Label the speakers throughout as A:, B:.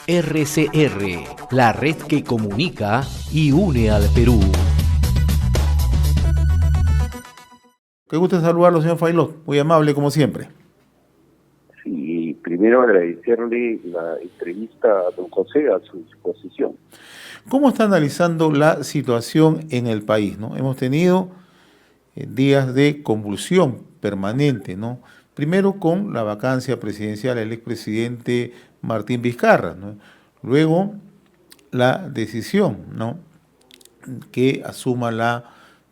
A: RCR, la red que comunica y une al Perú.
B: Qué gusto saludarlo, señor Failó, muy amable como siempre.
C: Sí, primero agradecerle la entrevista a don José a su disposición.
B: ¿Cómo está analizando la situación en el país, ¿no? Hemos tenido días de convulsión permanente, ¿no? Primero con la vacancia presidencial del expresidente Martín Vizcarra, ¿no? Luego la decisión, ¿no?, que asuma la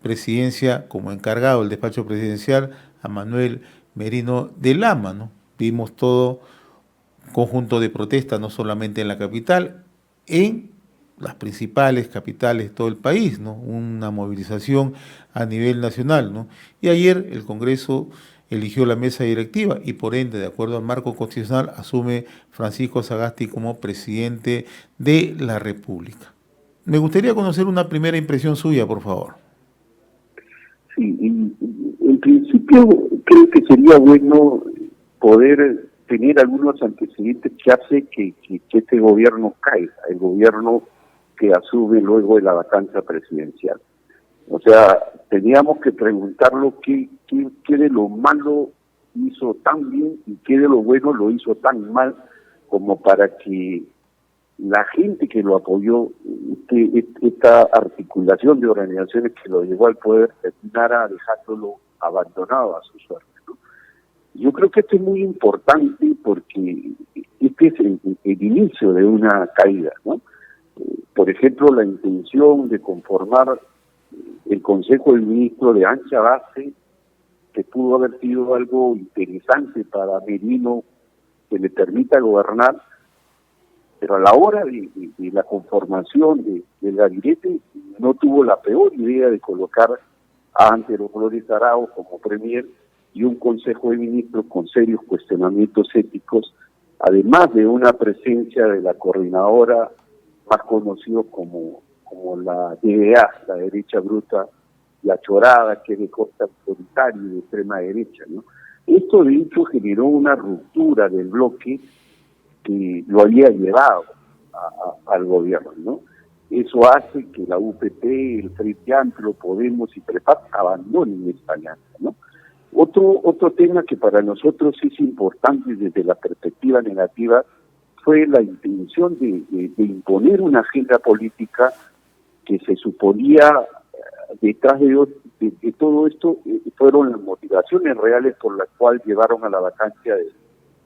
B: presidencia como encargado del despacho presidencial a Manuel Merino de Lama, ¿no? Vimos todo conjunto de protestas, no solamente en la capital, en las principales capitales de todo el país, ¿no? Una movilización a nivel nacional, ¿no? Y ayer el Congreso eligió la mesa directiva y por ende, de acuerdo al marco constitucional, asume Francisco Sagasti como presidente de la República. Me gustaría conocer una primera impresión suya, por favor.
C: Sí, en principio creo que sería bueno poder tener algunos antecedentes que hace que este gobierno caiga, el gobierno que asume luego de la vacancia presidencial. O sea, teníamos que preguntarlo qué de lo malo hizo tan bien y qué de lo bueno lo hizo tan mal como para que la gente que lo apoyó, esta articulación de organizaciones que lo llevó al poder, terminara dejándolo abandonado a su suerte, ¿no? Yo creo que esto es muy importante porque este es el inicio de una caída, ¿no? Por ejemplo, la intención de conformar el Consejo de Ministros de ancha base, que pudo haber sido algo interesante para Merino, que le permita gobernar, pero a la hora de la conformación del gabinete no tuvo la peor idea de colocar a Ángelo Flores Arao como premier y un Consejo de Ministros con serios cuestionamientos éticos, además de una presencia de la coordinadora más conocido como la DDA, la derecha bruta, la chorada, que es de corte autoritario y de extrema derecha, ¿no? Esto de hecho generó una ruptura del bloque que lo había llevado al gobierno, ¿no? Eso hace que la UPP, el Frente Amplio, Podemos y PREPAC abandonen esta alianza, ¿no? Otro tema que para nosotros es importante desde la perspectiva negativa fue la intención de imponer una agenda política que se suponía detrás de todo esto fueron las motivaciones reales por las cuales llevaron a la vacancia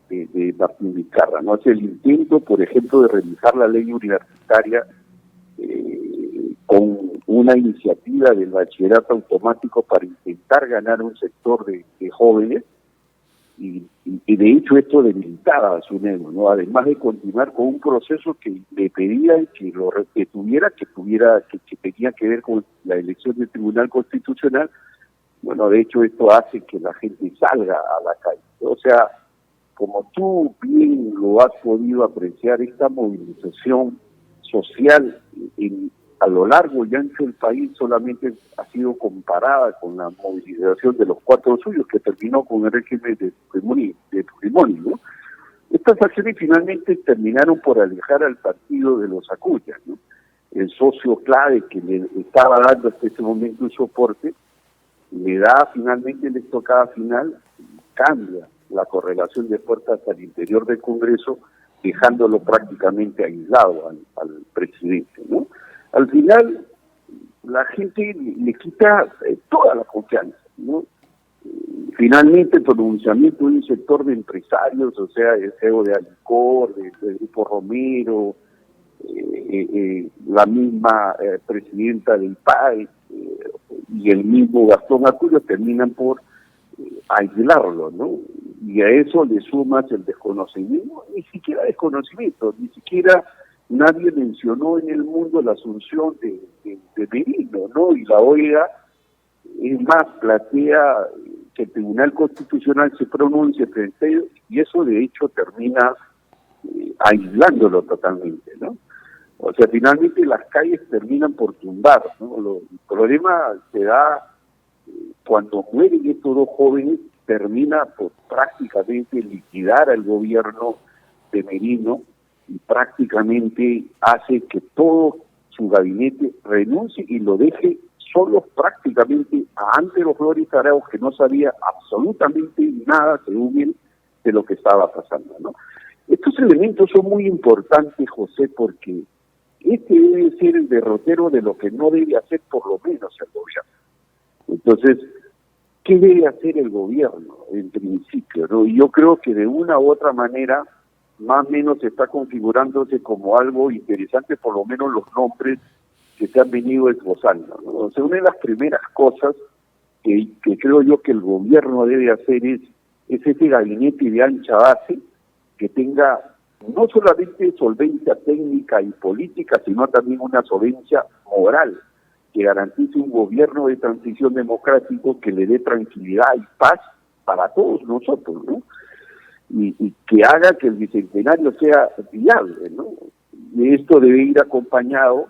C: de Martín Vizcarra, ¿no? Es el intento, por ejemplo, de revisar la ley universitaria con una iniciativa del bachillerato automático para intentar ganar un sector de jóvenes y de hecho esto debilitaba a SUNEDU, ¿no? Además de continuar con un proceso que le pedían que tenía que ver con la elección del Tribunal Constitucional. Bueno, de hecho esto hace que la gente salga a la calle. O sea, como tú bien lo has podido apreciar, esta movilización social a lo largo y ancho del país solamente ha sido comparada con la movilización de los 4 suyos, que terminó con el régimen de Fujimori, ¿no? Estas acciones finalmente terminaron por alejar al partido de los Acuña, ¿no? El socio clave que le estaba dando hasta ese momento un soporte, le da finalmente la estocada final, cambia la correlación de fuerzas al interior del Congreso, dejándolo prácticamente aislado al presidente, ¿no? Al final, la gente le quita toda la confianza, ¿no? Finalmente, el pronunciamiento de un sector de empresarios, o sea, el CEO de Alicor, del Grupo Romero, la misma presidenta del IPAE y el mismo Gastón Acurio terminan por aislarlo, ¿no? Y a eso le sumas el desconocimiento, ni siquiera desconocimiento, ni siquiera nadie mencionó en el mundo la asunción de Merino, ¿no? Y la OEA, es más, plantea que el Tribunal Constitucional se pronuncie frente a ellos, y eso de hecho termina aislándolo totalmente, ¿no? O sea, finalmente las calles terminan por tumbar, ¿no? El problema se da cuando mueren estos 2 jóvenes, termina por prácticamente liquidar al gobierno de Merino y prácticamente hace que todo su gabinete renuncie y lo deje solo prácticamente a Ángelo Flores Arauz, que no sabía absolutamente nada, según él, de lo que estaba pasando, ¿no? Estos elementos son muy importantes, José, porque este debe ser el derrotero de lo que no debe hacer por lo menos el gobierno. Entonces, ¿qué debe hacer el gobierno en principio, ¿no? Y yo creo que de una u otra manera, más o menos está configurándose como algo interesante, por lo menos los nombres que se han venido esbozando, ¿no? O sea, una de las primeras cosas que creo yo que el gobierno debe hacer es ese gabinete de ancha base que tenga no solamente solvencia técnica y política, sino también una solvencia moral, que garantice un gobierno de transición democrático que le dé tranquilidad y paz para todos nosotros, ¿no? Y que haga que el bicentenario sea viable, ¿no? Y esto debe ir acompañado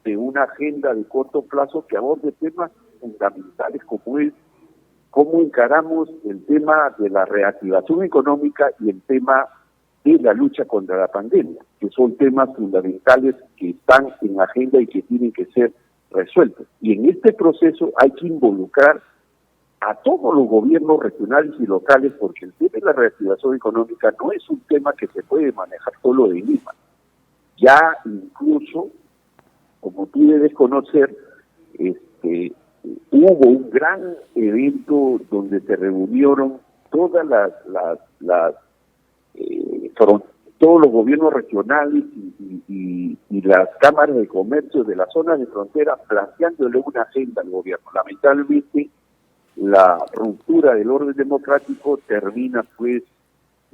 C: de una agenda de corto plazo que aborde temas fundamentales como es cómo encaramos el tema de la reactivación económica y el tema de la lucha contra la pandemia, que son temas fundamentales que están en la agenda y que tienen que ser resueltos. Y en este proceso hay que involucrar a todos los gobiernos regionales y locales, porque el tema de la reactivación económica no es un tema que se puede manejar solo de Lima. Ya incluso, como tú debes conocer, hubo un gran evento donde se reunieron todas todos los gobiernos regionales y las cámaras de comercio de las zonas de frontera planteándole una agenda al gobierno. Lamentablemente, la ruptura del orden democrático termina pues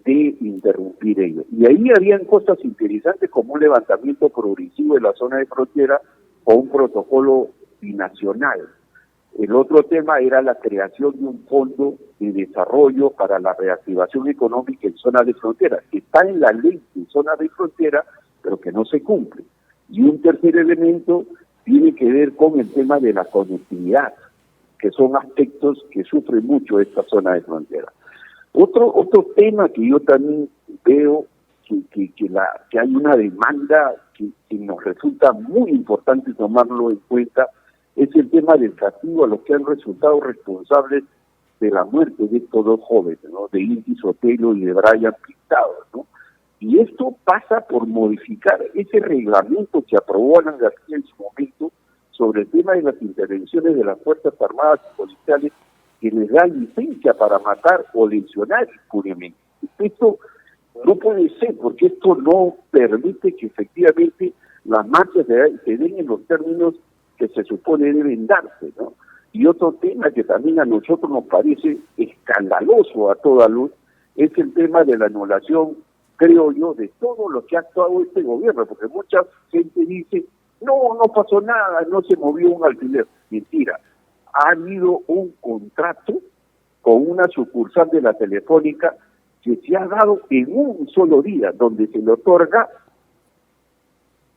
C: de interrumpir ello. Y ahí habían cosas interesantes como un levantamiento progresivo de la zona de frontera o un protocolo binacional. El otro tema era la creación de un fondo de desarrollo para la reactivación económica en zonas de frontera, que está en la ley de zonas de frontera, pero que no se cumple. Y un tercer elemento tiene que ver con el tema de la conectividad, que son aspectos que sufren mucho esta zona de frontera. Otro tema que yo también veo que hay una demanda que nos resulta muy importante tomarlo en cuenta, es el tema del castigo a los que han resultado responsables de la muerte de estos dos jóvenes, ¿no? De Inti Sotelo y de Brian Pintado, ¿no? Y esto pasa por modificar ese reglamento que aprobó Alan García en su momento sobre el tema de las intervenciones de las Fuerzas Armadas y Policiales que les da licencia para matar o lesionar impunemente. Esto no puede ser, porque esto no permite que efectivamente las marchas se den en los términos que se supone deben darse, ¿no? Y otro tema que también a nosotros nos parece escandaloso a toda luz es el tema de la anulación, creo yo, de todo lo que ha actuado este gobierno, porque mucha gente dice, no pasó nada, no se movió un alfiler. Mentira, ha habido un contrato con una sucursal de la Telefónica que se ha dado en un solo día, donde se le otorga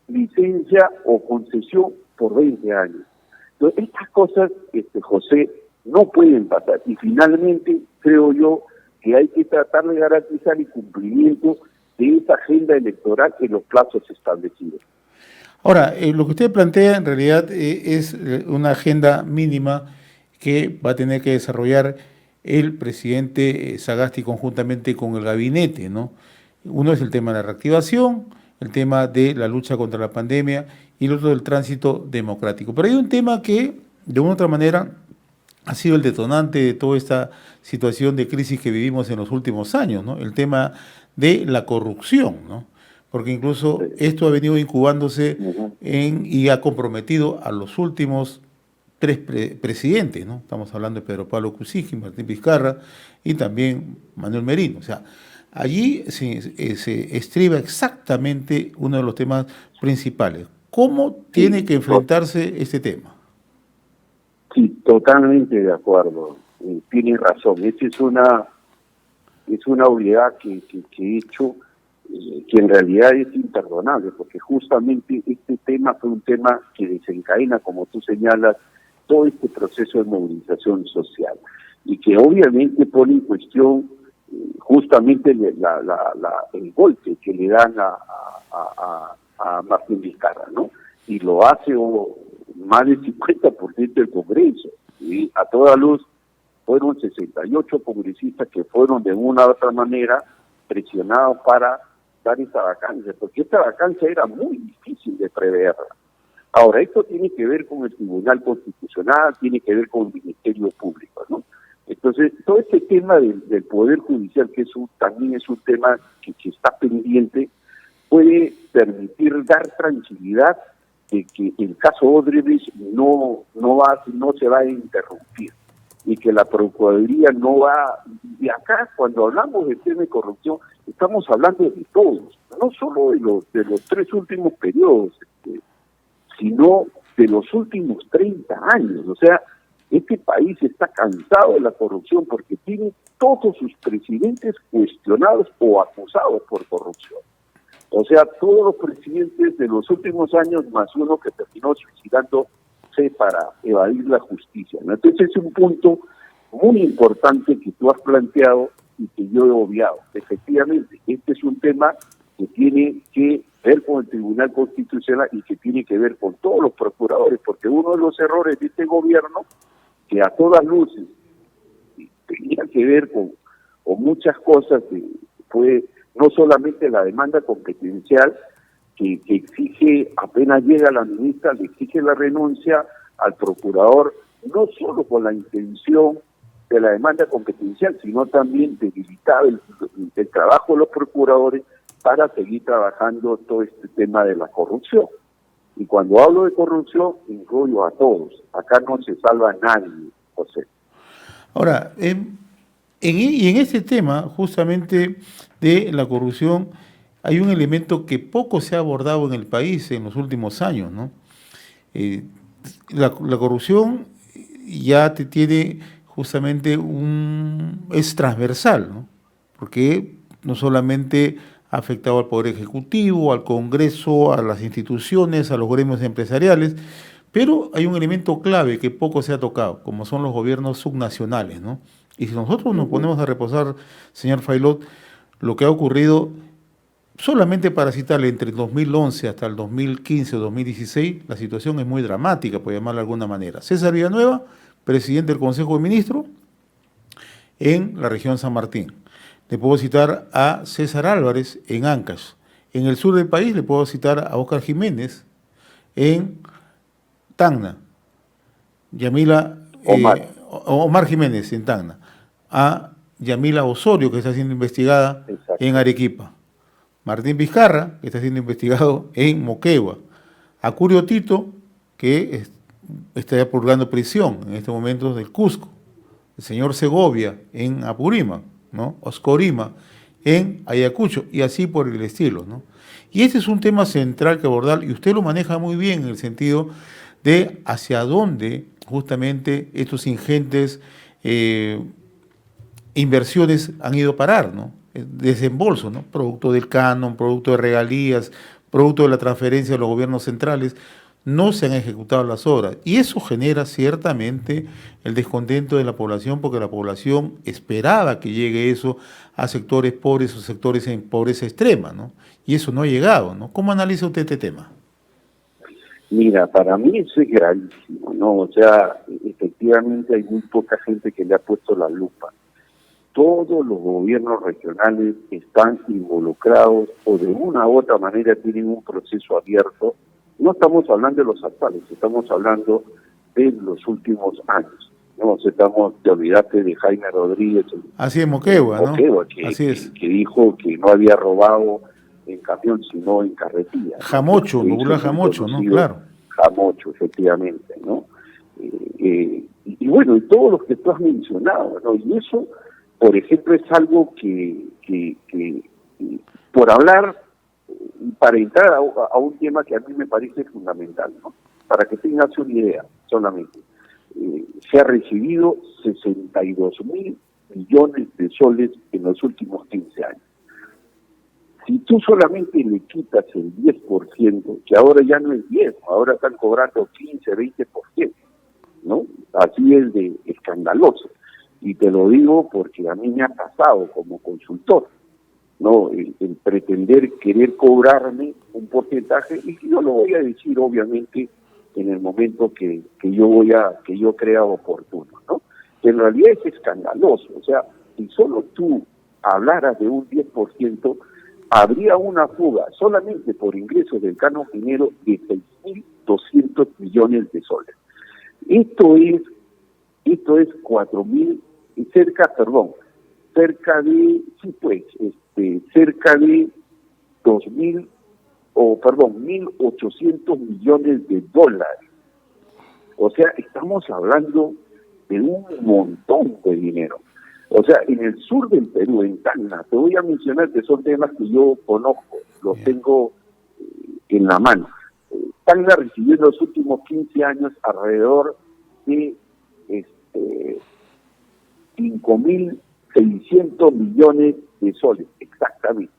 C: licencia o concesión por 20 años. Entonces, estas cosas, José, no pueden pasar. Y finalmente, creo yo que hay que tratar de garantizar el cumplimiento de esa agenda electoral en los plazos establecidos.
B: Ahora, lo que usted plantea en realidad es una agenda mínima que va a tener que desarrollar el presidente Sagasti conjuntamente con el gabinete, ¿no? Uno es el tema de la reactivación, el tema de la lucha contra la pandemia y el otro del tránsito democrático. Pero hay un tema que, de una u otra manera, ha sido el detonante de toda esta situación de crisis que vivimos en los últimos años, ¿no? El tema de la corrupción, ¿no? Porque incluso esto ha venido incubándose y ha comprometido a los últimos 3 presidentes, ¿no? Estamos hablando de Pedro Pablo Kuczynski, Martín Vizcarra y también Manuel Merino. O sea, allí se estriba exactamente uno de los temas principales. ¿Cómo tiene que enfrentarse este tema?
C: Sí, totalmente de acuerdo. Tienes razón. Esa es una obviedad que he hecho, que en realidad es imperdonable, porque justamente este tema fue un tema que desencadena, como tú señalas, todo este proceso de movilización social y que obviamente pone en cuestión justamente el golpe que le dan a Martín Vizcarra, ¿no? Y lo hace más del 50% del Congreso. Y a toda luz fueron 68 congresistas que fueron de una u otra manera presionados para dar esta vacancia, porque esta vacancia era muy difícil de preverla. Ahora, esto tiene que ver con el Tribunal Constitucional, tiene que ver con el Ministerio Público, ¿no? Entonces, todo este tema del Poder Judicial, que también es un tema que está pendiente, puede permitir dar tranquilidad de que el caso Odebrecht no se va a interrumpir y que la Procuraduría no va... Y acá, cuando hablamos del tema de corrupción, estamos hablando de todos, no solo de los 3 últimos periodos, sino de los últimos 30 años. O sea, este país está cansado de la corrupción porque tiene todos sus presidentes cuestionados o acusados por corrupción. O sea, todos los presidentes de los últimos años, más uno que terminó suicidándose para evadir la justicia, ¿no? Entonces es un punto muy importante que tú has planteado y que yo he obviado. Efectivamente, este es un tema que tiene que ver con el Tribunal Constitucional y que tiene que ver con todos los procuradores, porque uno de los errores de este gobierno, que a todas luces tenía que ver con muchas cosas, fue no solamente la demanda competencial que exige, apenas llega la ministra, le exige la renuncia al procurador, no solo con la intención de la demanda competencial, sino también debilitar el trabajo de los procuradores para seguir trabajando todo este tema de la corrupción. Y cuando hablo de corrupción, incluyo a todos. Acá no se salva a nadie, José.
B: Ahora, en este tema, justamente de la corrupción, hay un elemento que poco se ha abordado en el país en los últimos años, ¿no? La corrupción ya tiene justamente es transversal, ¿no? Porque no solamente ha afectado al Poder Ejecutivo, al Congreso, a las instituciones, a los gremios empresariales, pero hay un elemento clave que poco se ha tocado, como son los gobiernos subnacionales, ¿no? Y si nosotros nos ponemos a reposar, señor Faylot, lo que ha ocurrido, solamente para citarle, entre el 2011 hasta el 2015 o 2016, la situación es muy dramática, por llamarla de alguna manera. César Villanueva, presidente del Consejo de Ministros en la región San Martín. Le puedo citar a César Álvarez en Ancash. En el sur del país le puedo citar a Óscar Jiménez en Tacna. Omar Jiménez en Tacna. A Yamila Osorio, que está siendo investigada en Arequipa. Martín Vizcarra, que está siendo investigado en Moquegua. A Curio Tito, que está purgando prisión en estos momentos del Cusco. El señor Segovia en Apurímac, ¿no? Oscorima en Ayacucho, y así por el estilo, ¿no? Y este es un tema central que abordar, y usted lo maneja muy bien en el sentido de hacia dónde justamente estos ingentes inversiones han ido a parar, ¿no? Desembolso, ¿no? Producto del canon, producto de regalías, producto de la transferencia de los gobiernos centrales, no se han ejecutado las obras. Y eso genera ciertamente el descontento de la población, porque la población esperaba que llegue eso a sectores pobres o sectores en pobreza extrema, ¿no? Y eso no ha llegado, ¿no? ¿Cómo analiza usted este tema?
C: Mira, para mí eso es gravísimo, ¿no? O sea, efectivamente hay muy poca gente que le ha puesto la lupa. Todos los gobiernos regionales están involucrados o de una u otra manera tienen un proceso abierto. No estamos hablando de los actuales, estamos hablando de los últimos años. No te olvidaste de Jaime Rodríguez.
B: Así es, Moquegua, ¿no?
C: Que dijo que no había robado en camión, sino en carretilla.
B: Jamocho, Jamocho, ¿no? Claro.
C: Jamocho, efectivamente, ¿no? Y bueno, y todos los que tú has mencionado, ¿no? Y eso, por ejemplo, es algo que por hablar, para entrar a un tema que a mí me parece fundamental, ¿no? Para que tengas una idea solamente, se ha recibido 62.000 millones de soles en los últimos 15 años. Si tú solamente le quitas el 10%, que ahora ya no es 10, ahora están cobrando 15, 20%, ¿no? Así es de escandaloso. Y te lo digo porque a mí me ha pasado como consultor, ¿no? El pretender querer cobrarme un porcentaje, y yo lo voy a decir obviamente en el momento que yo crea oportuno, ¿no? Que en realidad es escandaloso. O sea, si solo tú hablaras de un 10%, habría una fuga solamente por ingresos del canon minero de 6.200 millones de soles. Esto es 4.000, cerca de, sí pues, cerca de 1.800 millones de dólares. O sea, estamos hablando de un montón de dinero. O sea, en el sur del Perú, en Tacna, te voy a mencionar que son temas que yo conozco, los tengo en la mano. Tacna recibió en los últimos 15 años alrededor de 5.600 millones de soles, exactamente.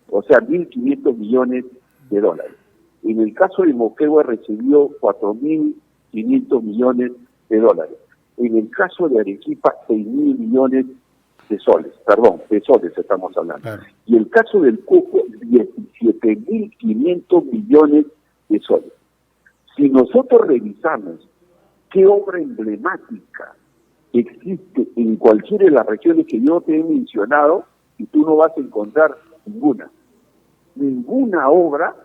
C: O sea, 1.500 millones de dólares. En el caso de Moquegua recibió 4.500 millones de dólares. En el caso de Arequipa, 6.000 millones de soles estamos hablando. Claro. Y el caso del Cusco, 17.500 millones de soles. Si nosotros revisamos qué obra emblemática existe en cualquiera de las regiones que yo te he mencionado, y tú no vas a encontrar ninguna obra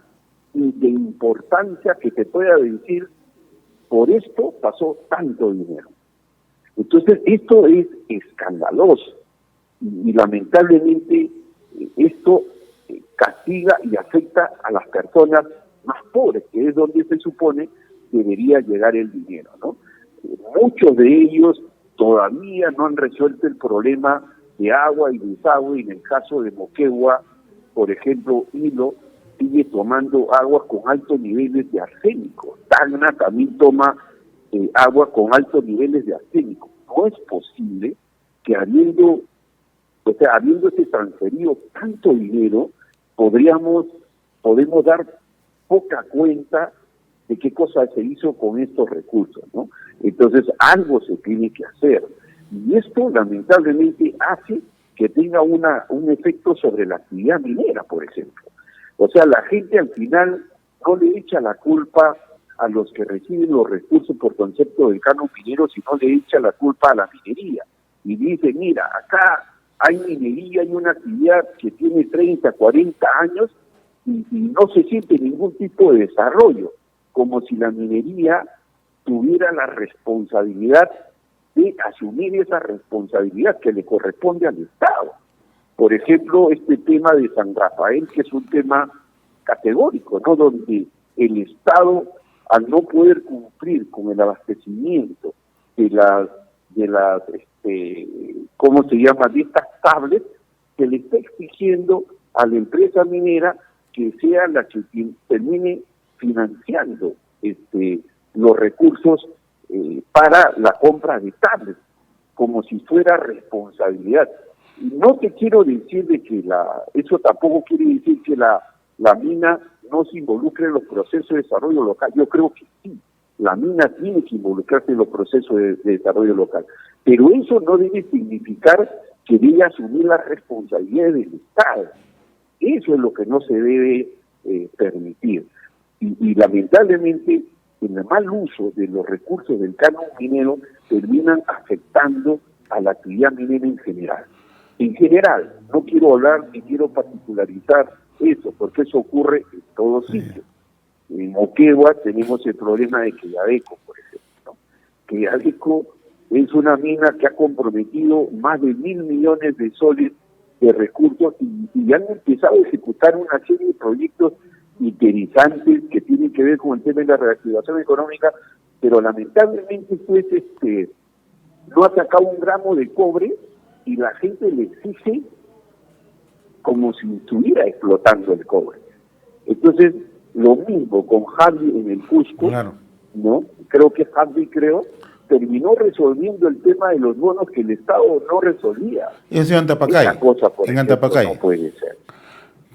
C: de importancia que te pueda decir, por esto pasó tanto dinero. Entonces, esto es escandaloso y lamentablemente esto castiga y afecta a las personas más pobres, que es donde se supone debería llegar el dinero, ¿no? Muchos de ellos todavía no han resuelto el problema de agua y desagüe. En el caso de Moquegua, por ejemplo, Hilo sigue tomando agua con altos niveles de arsénico. Tacna también toma agua con altos niveles de arsénico. No es posible que habiendo este transferido tanto dinero, podemos dar poca cuenta de qué cosa se hizo con estos recursos, ¿no? Entonces, algo se tiene que hacer. Y esto, lamentablemente, hace que tenga un efecto sobre la actividad minera, por ejemplo. O sea, la gente al final no le echa la culpa a los que reciben los recursos por concepto del canon minero, sino le echa la culpa a la minería. Y dice, mira, acá hay minería, hay una actividad que tiene 30, 40 años y no se siente ningún tipo de desarrollo, como si la minería tuviera la responsabilidad de asumir esa responsabilidad que le corresponde al Estado. Por ejemplo, este tema de San Rafael, que es un tema categórico, ¿no? Donde el Estado, al no poder cumplir con el abastecimiento de las ¿cómo se llama?, de estas tablets, se le está exigiendo a la empresa minera que sea la que termine financiando los recursos para la compra de tablets, como si fuera responsabilidad. Y no te quiero decir de que eso tampoco quiere decir que la mina no se involucre en los procesos de desarrollo local. Yo creo que sí, la mina tiene que involucrarse en los procesos de desarrollo local, pero eso no debe significar que debe asumir las responsabilidades del Estado. Eso es lo que no se debe permitir. Y lamentablemente, el mal uso de los recursos del canon minero terminan afectando a la actividad minera en general. En general, no quiero hablar ni quiero particularizar eso, porque eso ocurre en todos sitios. En Moquegua tenemos el problema de Quellaveco, por ejemplo, ¿no? Quellaveco es una mina que ha comprometido más de 1.000 millones de soles de recursos y han empezado a ejecutar una serie de proyectos interesantes que tienen que ver con el tema de la reactivación económica, pero lamentablemente pues no ha sacado un gramo de cobre y la gente le exige como si estuviera explotando el cobre. Entonces, lo mismo con Javi en el Cusco, claro, ¿no? Creo que Javi terminó resolviendo el tema de los bonos que el Estado no resolvía.
B: Eso en Antapacay.
C: Esa cosa, por ejemplo,
B: Antapacay.
C: No puede ser.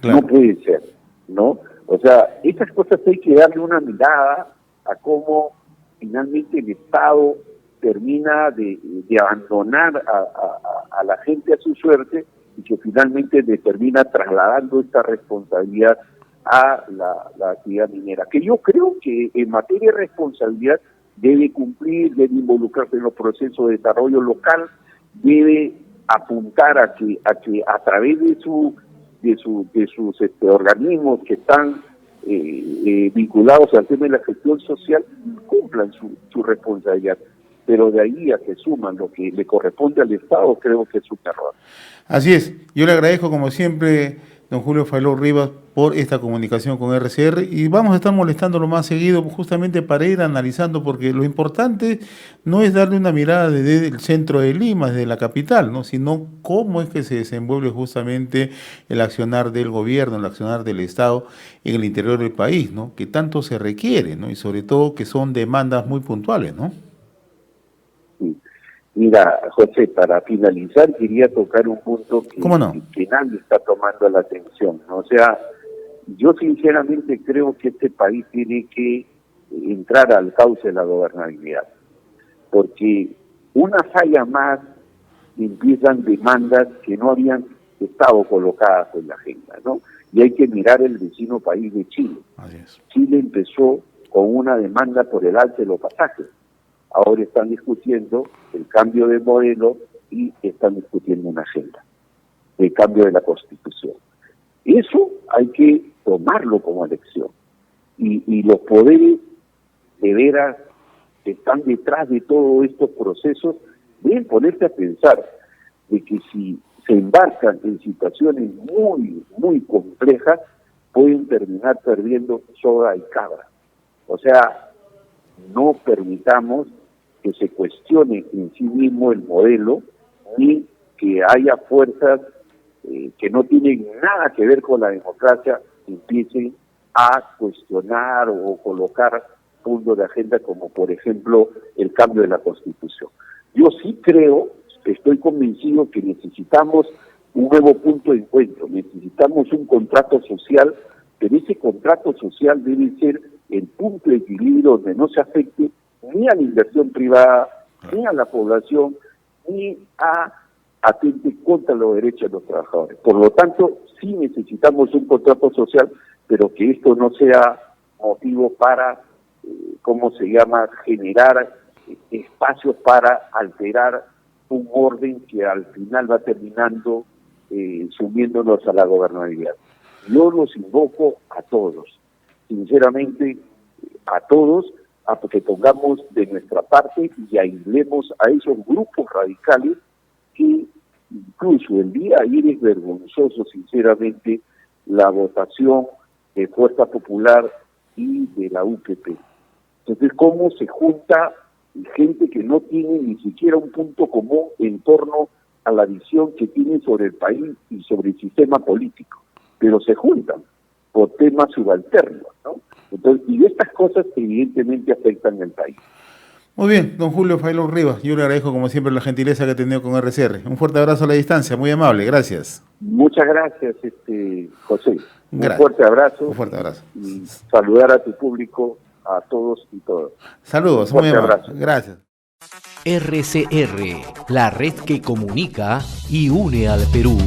B: Claro.
C: No puede ser, ¿no? O sea, esas cosas hay que darle una mirada a cómo finalmente el Estado termina de abandonar a la gente a su suerte y que finalmente le termina trasladando esta responsabilidad a la actividad minera, que yo creo que en materia de responsabilidad debe cumplir, debe involucrarse en los procesos de desarrollo local, debe apuntar a que a través de sus organismos que están vinculados al tema de la gestión social cumplan su responsabilidad. Pero de ahí a que suman lo que le corresponde al Estado, creo que es un error.
B: Así es. Yo le agradezco, como siempre, don Julio Failó Rivas, por esta comunicación con RCR, y vamos a estar molestándolo más seguido justamente para ir analizando, porque lo importante no es darle una mirada desde el centro de Lima, desde la capital, ¿no?, sino cómo es que se desenvuelve justamente el accionar del gobierno, el accionar del Estado en el interior del país, ¿no?, que tanto se requiere, ¿no?, y sobre todo que son demandas muy puntuales, ¿no?
C: Sí. Mira, José, para finalizar quería tocar un punto que nadie está tomando la atención, ¿no? O sea, yo sinceramente creo que este país tiene que entrar al cauce de la gobernabilidad, porque una falla más empiezan demandas que no habían estado colocadas en la agenda, ¿no? Y hay que mirar el vecino país de Chile.
B: Así es.
C: Chile empezó con una demanda por el alza de los pasajes. Ahora están discutiendo el cambio de modelo y están discutiendo una agenda de cambio de la Constitución. Eso hay que tomarlo como elección. Y los poderes de veras que están detrás de todos estos procesos deben ponerse a pensar de que si se embarcan en situaciones muy, muy complejas, pueden terminar perdiendo soga y cabra. O sea, no permitamos que se cuestione en sí mismo el modelo, ni que haya fuerzas que no tienen nada que ver con la democracia empiecen a cuestionar o colocar puntos de agenda como, por ejemplo, el cambio de la Constitución. Yo sí creo, estoy convencido que necesitamos un nuevo punto de encuentro, necesitamos un contrato social, pero ese contrato social debe ser el punto de equilibrio donde no se afecte ni a la inversión privada, ni a la población, ni a atente contra los derechos de los trabajadores. Por lo tanto, sí necesitamos un contrato social, pero que esto no sea motivo para, generar espacios para alterar un orden que al final va terminando sumiéndonos a la gobernabilidad. Yo los invoco a todos, sinceramente a todos, a que pongamos de nuestra parte y aislemos a esos grupos radicales que incluso el día de ayer es vergonzoso, sinceramente, la votación de Fuerza Popular y de la UPP. Entonces, ¿cómo se junta gente que no tiene ni siquiera un punto común en torno a la visión que tienen sobre el país y sobre el sistema político? Pero se juntan por temas subalternos, ¿no? Entonces, y estas cosas evidentemente afectan al país.
B: Muy bien, don Julio Failó Rivas, yo le agradezco como siempre la gentileza que ha tenido con RCR. Un fuerte abrazo a la distancia, muy amable, gracias.
C: Muchas gracias, José.
B: Gracias.
C: Un fuerte abrazo.
B: Un fuerte abrazo.
C: Y saludar a tu público, a todos y todas.
B: Saludos, muy amable. Gracias.
A: RCR, la red que comunica y une al Perú.